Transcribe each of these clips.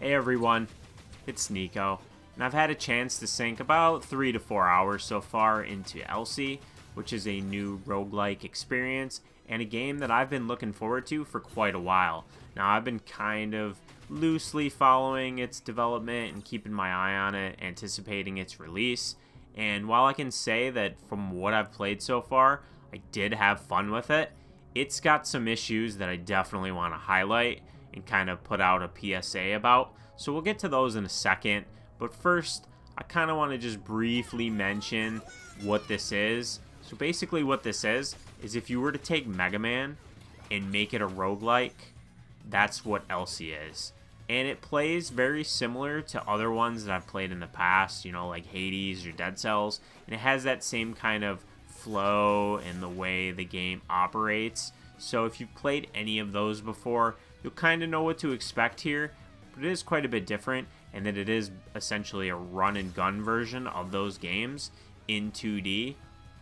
Hey everyone, it's Nico, and I've had a chance to sink about 3 to 4 hours so far into Elsie, which is a new roguelike experience and a game that I've been looking forward to for quite a while. Now, I've been kind of loosely following its development and keeping my eye on it, anticipating its release, and while I can say that from what I've played so far, I did have fun with it, it's got some issues that I definitely want to highlight and kind of put out a PSA about. So we'll get to those in a second. But first, I kind of want to just briefly mention what this is. So basically what this is if you were to take Mega Man and make it a roguelike, that's what Elsie is. And it plays very similar to other ones that I've played in the past, like Hades or Dead Cells. And it has that same kind of flow and the way the game operates. So if you've played any of those before, you'll kind of know what to expect here, but it is quite a bit different, and that it is essentially a run and gun version of those games in 2D.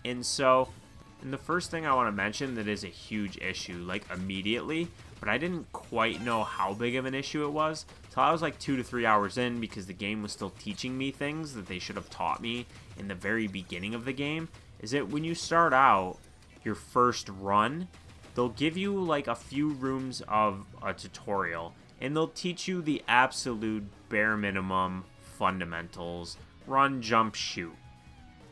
And the first thing I want to mention that is a huge issue, like immediately, but I didn't quite know how big of an issue it was till I was like 2 to 3 hours in, because the game was still teaching me things that they should have taught me in the very beginning of the game, is that when you start out your first run, they'll give you like a few rooms of a tutorial, and they'll teach you the absolute bare minimum fundamentals: run, jump, shoot.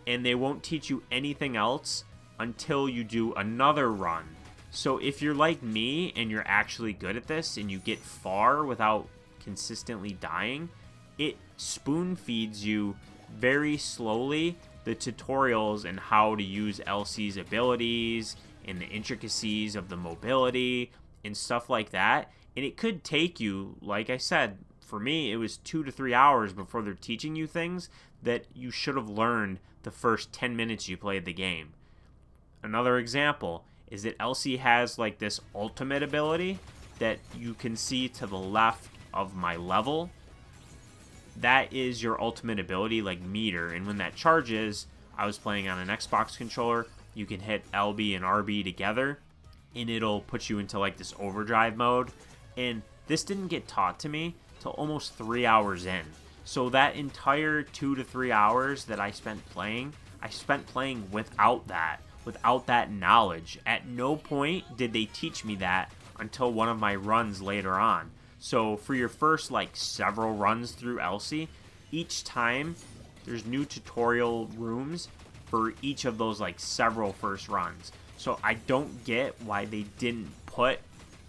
And they won't teach you anything else until you do another run. So if you're like me and you're actually good at this and you get far without consistently dying, it spoon feeds you very slowly the tutorials and how to use Elsie's abilities and the intricacies of the mobility and stuff like that. And it could take you, like I said, for me, it was 2 to 3 hours before they're teaching you things that you should have learned the first 10 minutes you played the game. Another example is that Elsie has like this ultimate ability that you can see to the left of my level. That is your ultimate ability, like meter, and when that charges, I was playing on an Xbox controller, you can hit LB and RB together, and it'll put you into like this overdrive mode. And this didn't get taught to me till almost 3 hours in. So that entire 2 to 3 hours that I spent playing without that knowledge. At no point did they teach me that until one of my runs later on. So for your first like several runs through Elsie, each time there's new tutorial rooms for each of those like several first runs. So I don't get why they didn't put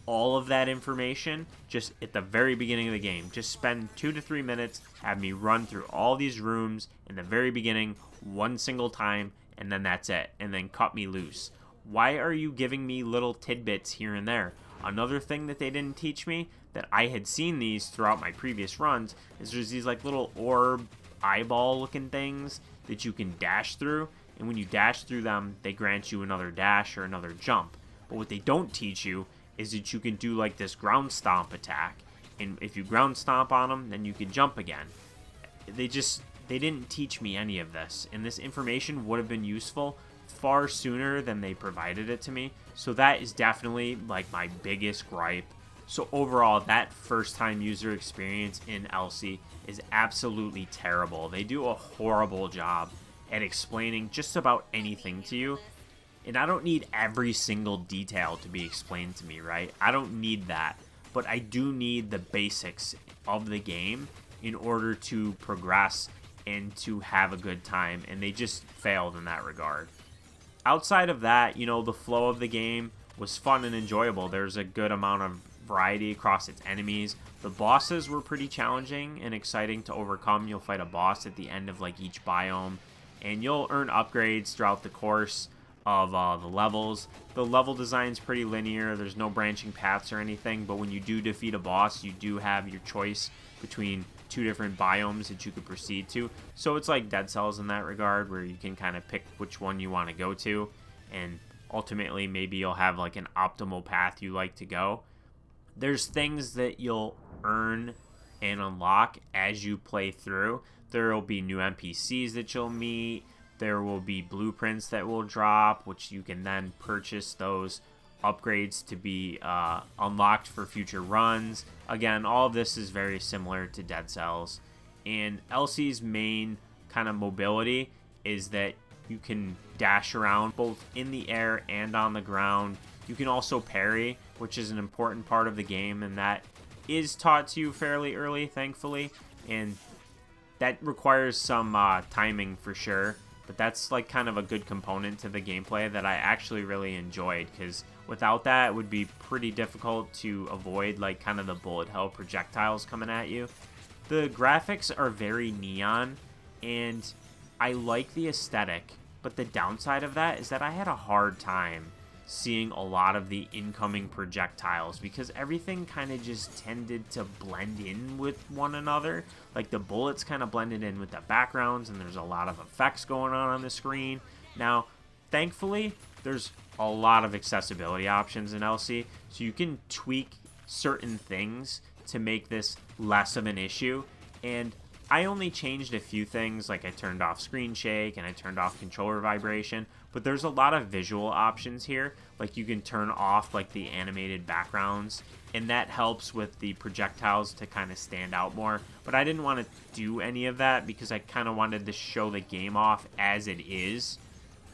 all of that information just at the very beginning of the game. Just spend 2 to 3 minutes, have me run through all these rooms in the very beginning one single time, and then that's it, and then cut me loose. Why are you giving me little tidbits here and there? Another thing that they didn't teach me, that I had seen these throughout my previous runs, is there's these like little orb eyeball looking things that you can dash through, and when you dash through them, they grant you another dash or another jump. But what they don't teach you is that you can do like this ground stomp attack, and if you ground stomp on them, then you can jump again. They didn't teach me any of this, and this information would have been useful far sooner than they provided it to me. So that is definitely like my biggest gripe. So overall, that first time user experience in Elsie is absolutely terrible. They do a horrible job at explaining just about anything to you. And I don't need every single detail to be explained to me, right? I don't need that. But I do need the basics of the game in order to progress and to have a good time. And they just failed in that regard. Outside of that, the flow of the game was fun and enjoyable. There's a good amount of variety across its enemies. The bosses were pretty challenging and exciting to overcome. You'll fight a boss at the end of like each biome, and you'll earn upgrades throughout the course of the levels. The level design's pretty linear. There's no branching paths or anything, but when you do defeat a boss, you do have your choice between 2 different biomes that you could proceed to. So it's like Dead Cells in that regard, where you can kind of pick which one you want to go to, and ultimately maybe you'll have like an optimal path you like to go. There's things that you'll earn and unlock as you play through. There will be new NPCs that you'll meet. There will be blueprints that will drop, which you can then purchase those upgrades to be unlocked for future runs. Again, all of this is very similar to Dead Cells. And Elsie's main kind of mobility is that you can dash around both in the air and on the ground. You can also parry, which is an important part of the game, and that is taught to you fairly early, thankfully. And that requires some timing for sure, but that's like kind of a good component to the gameplay that I actually really enjoyed, because without that, it would be pretty difficult to avoid like kind of the bullet hell projectiles coming at you. The graphics are very neon, and I like the aesthetic, but the downside of that is that I had a hard time seeing a lot of the incoming projectiles because everything kind of just tended to blend in with one another. Like the bullets kind of blended in with the backgrounds, and there's a lot of effects going on the screen. Now, thankfully, there's a lot of accessibility options in Elsie, so you can tweak certain things to make this less of an issue. And I only changed a few things, like I turned off screen shake and I turned off controller vibration, but there's a lot of visual options here. Like you can turn off like the animated backgrounds, and that helps with the projectiles to kind of stand out more. But I didn't want to do any of that because I kind of wanted to show the game off as it is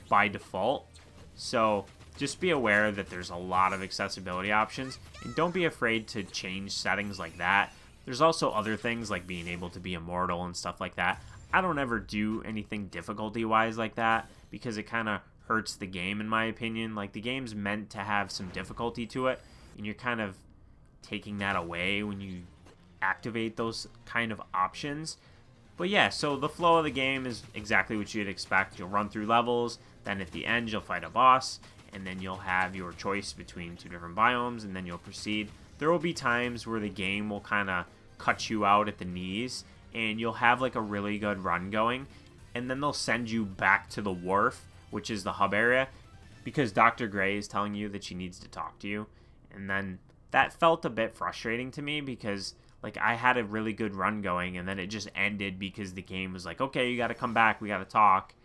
by default. So just be aware that there's a lot of accessibility options, and don't be afraid to change settings like that. There's also other things like being able to be immortal and stuff like that. I don't ever do anything difficulty-wise like that because it kind of hurts the game, in my opinion. Like, the game's meant to have some difficulty to it, and you're kind of taking that away when you activate those kind of options. But yeah, so the flow of the game is exactly what you'd expect. You'll run through levels, then at the end you'll fight a boss, and then you'll have your choice between two different biomes, and then you'll proceed. There will be times where the game will kind of cut you out at the knees, and you'll have like a really good run going, and then they'll send you back to the wharf, which is the hub area, because Dr. Gray is telling you that she needs to talk to you. And then that felt a bit frustrating to me because like I had a really good run going, and then it just ended because the game was like, okay, you got to come back, we got to talk.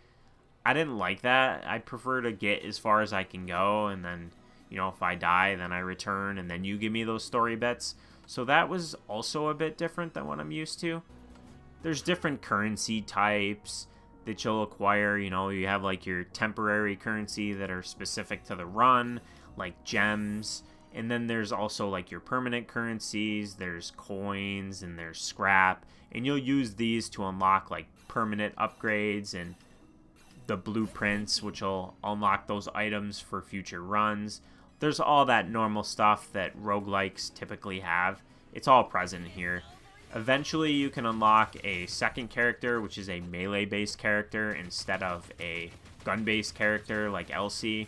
I didn't like that. I prefer to get as far as I can go, and then, you know, if I die, then I return, and then you give me those story bits. So that was also a bit different than what I'm used to. There's different currency types that you'll acquire. You know, you have like your temporary currency that are specific to the run, like gems. And then there's also like your permanent currencies. There's coins and there's scrap. And you'll use these to unlock like permanent upgrades and the blueprints, which will unlock those items for future runs. There's all that normal stuff that roguelikes typically have. It's all present here. Eventually, you can unlock a second character, which is a melee-based character instead of a gun-based character like Elsie.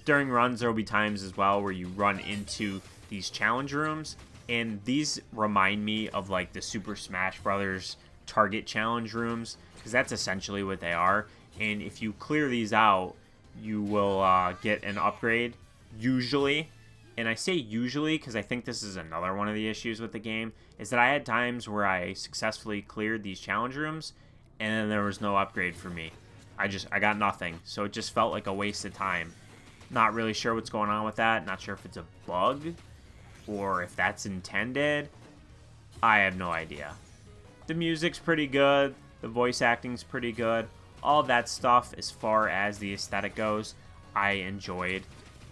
During runs, there will be times as well where you run into these challenge rooms, and these remind me of like the Super Smash Brothers target challenge rooms, because that's essentially what they are. And if you clear these out, you will get an upgrade, usually. And I say usually because I think this is another one of the issues with the game, is that I had times where I successfully cleared these challenge rooms, and then there was no upgrade for me. I got nothing. So it just felt like a waste of time. Not really sure what's going on with that. Not sure if it's a bug or if that's intended. I have no idea. The music's pretty good. The voice acting's pretty good. All that stuff, as far as the aesthetic goes, I enjoyed.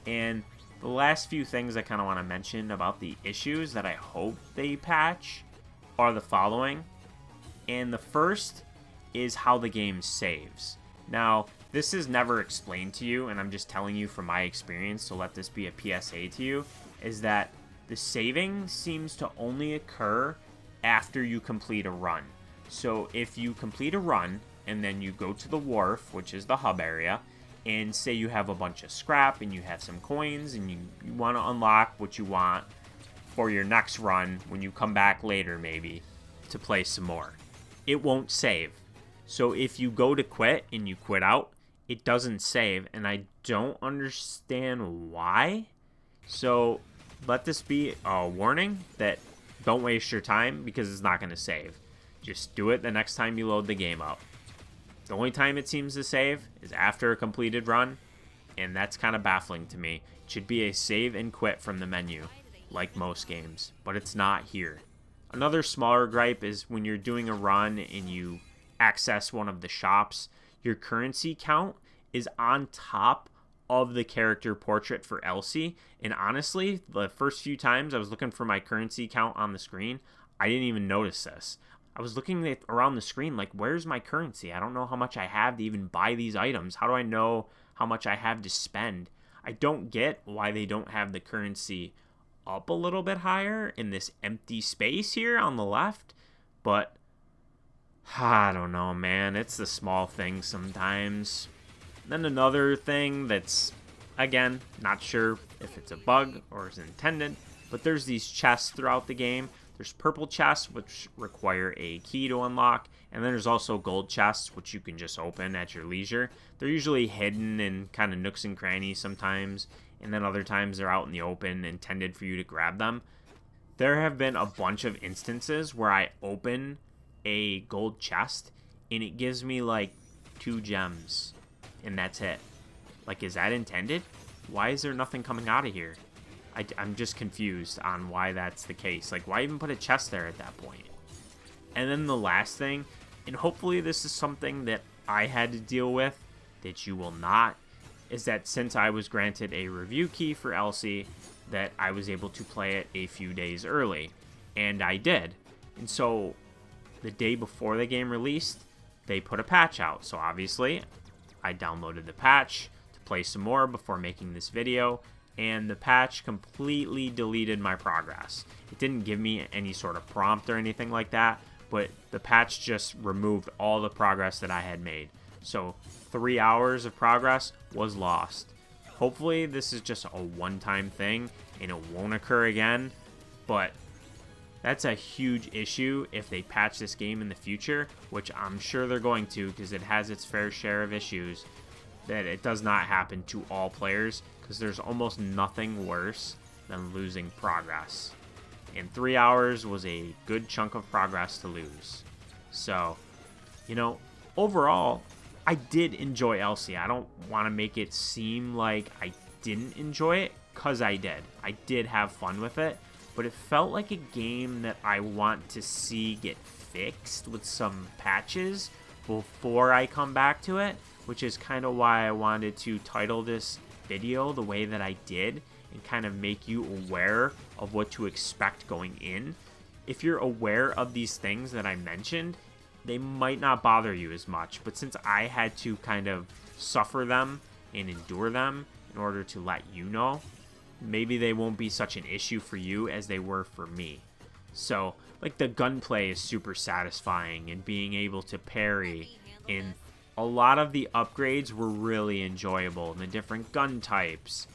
And the last few things I kind of want to mention about the issues that I hope they patch are the following. And the first is how the game saves. Now, this is never explained to you, and I'm just telling you from my experience, so let this be a PSA to you, is that the saving seems to only occur after you complete a run. So if you complete a run, and then you go to the wharf, which is the hub area, and say you have a bunch of scrap and you have some coins and you want to unlock what you want for your next run when you come back later maybe to play some more. It won't save. So if you go to quit and you quit out, it doesn't save, and I don't understand why. So let this be a warning that don't waste your time because it's not going to save. Just do it the next time you load the game up. The only time it seems to save is after a completed run, and that's kind of baffling to me. It should be a save and quit from the menu, like most games, but it's not here. Another smaller gripe is when you're doing a run and you access one of the shops, your currency count is on top of the character portrait for Elsie. And honestly, the first few times I was looking for my currency count on the screen, I didn't even notice this. I was looking around the screen like, where's my currency? I don't know how much I have to even buy these items. How do I know how much I have to spend? I don't get why they don't have the currency up a little bit higher in this empty space here on the left, but I don't know, man. It's the small things sometimes. Then another thing that's, again, not sure if it's a bug or is intended, but there's these chests throughout the game. There's purple chests, which require a key to unlock, and then there's also gold chests, which you can just open at your leisure. They're usually hidden in kind of nooks and crannies sometimes, and then other times they're out in the open, intended for you to grab them. There have been a bunch of instances where I open a gold chest, and it gives me like 2 gems, and that's it. Like, is that intended? Why is there nothing coming out of here? I'm just confused on why that's the case. Like, why even put a chest there at that point? And then the last thing, and hopefully this is something that I had to deal with, that you will not, is that since I was granted a review key for Elsie, that I was able to play it a few days early. And I did. And so the day before the game released, they put a patch out. So obviously, I downloaded the patch to play some more before making this video, and the patch completely deleted my progress. It didn't give me any sort of prompt or anything like that, but the patch just removed all the progress that I had made. So 3 hours of progress was lost. Hopefully this is just a one-time thing and it won't occur again, but that's a huge issue if they patch this game in the future, which I'm sure they're going to because it has its fair share of issues, that it does not happen to all players, because there's almost nothing worse than losing progress. And 3 hours was a good chunk of progress to lose. So, you know, overall, I did enjoy Elsie. I don't want to make it seem like I didn't enjoy it, because I did. I did have fun with it, but it felt like a game that I want to see get fixed with some patches before I come back to it, which is kind of why I wanted to title this video the way that I did and kind of make you aware of what to expect going in. If you're aware of these things that I mentioned, they might not bother you as much, but since I had to kind of suffer them and endure them in order to let you know, maybe they won't be such an issue for you as they were for me. So, like, the gunplay is super satisfying, and being able to parry, and a lot of the upgrades were really enjoyable, and the different gun types,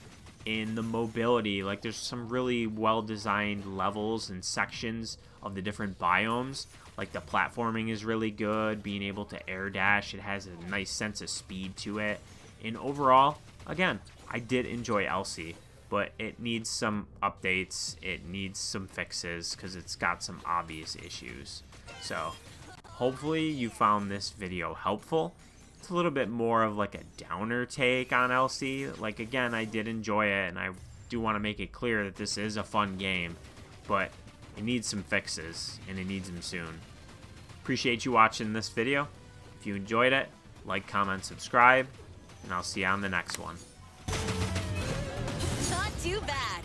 and the mobility. Like, there's some really well-designed levels and sections of the different biomes. Like, the platforming is really good, being able to air dash, it has a nice sense of speed to it. And overall, again, I did enjoy Elsie, but it needs some updates, it needs some fixes, because it's got some obvious issues. So, hopefully you found this video helpful. It's a little bit more of like a downer take on Elsie. Like, again, I did enjoy it, and I do want to make it clear that this is a fun game, but it needs some fixes, and it needs them soon. Appreciate you watching this video. If you enjoyed it, like, comment, subscribe, and I'll see you on the next one. Not too bad.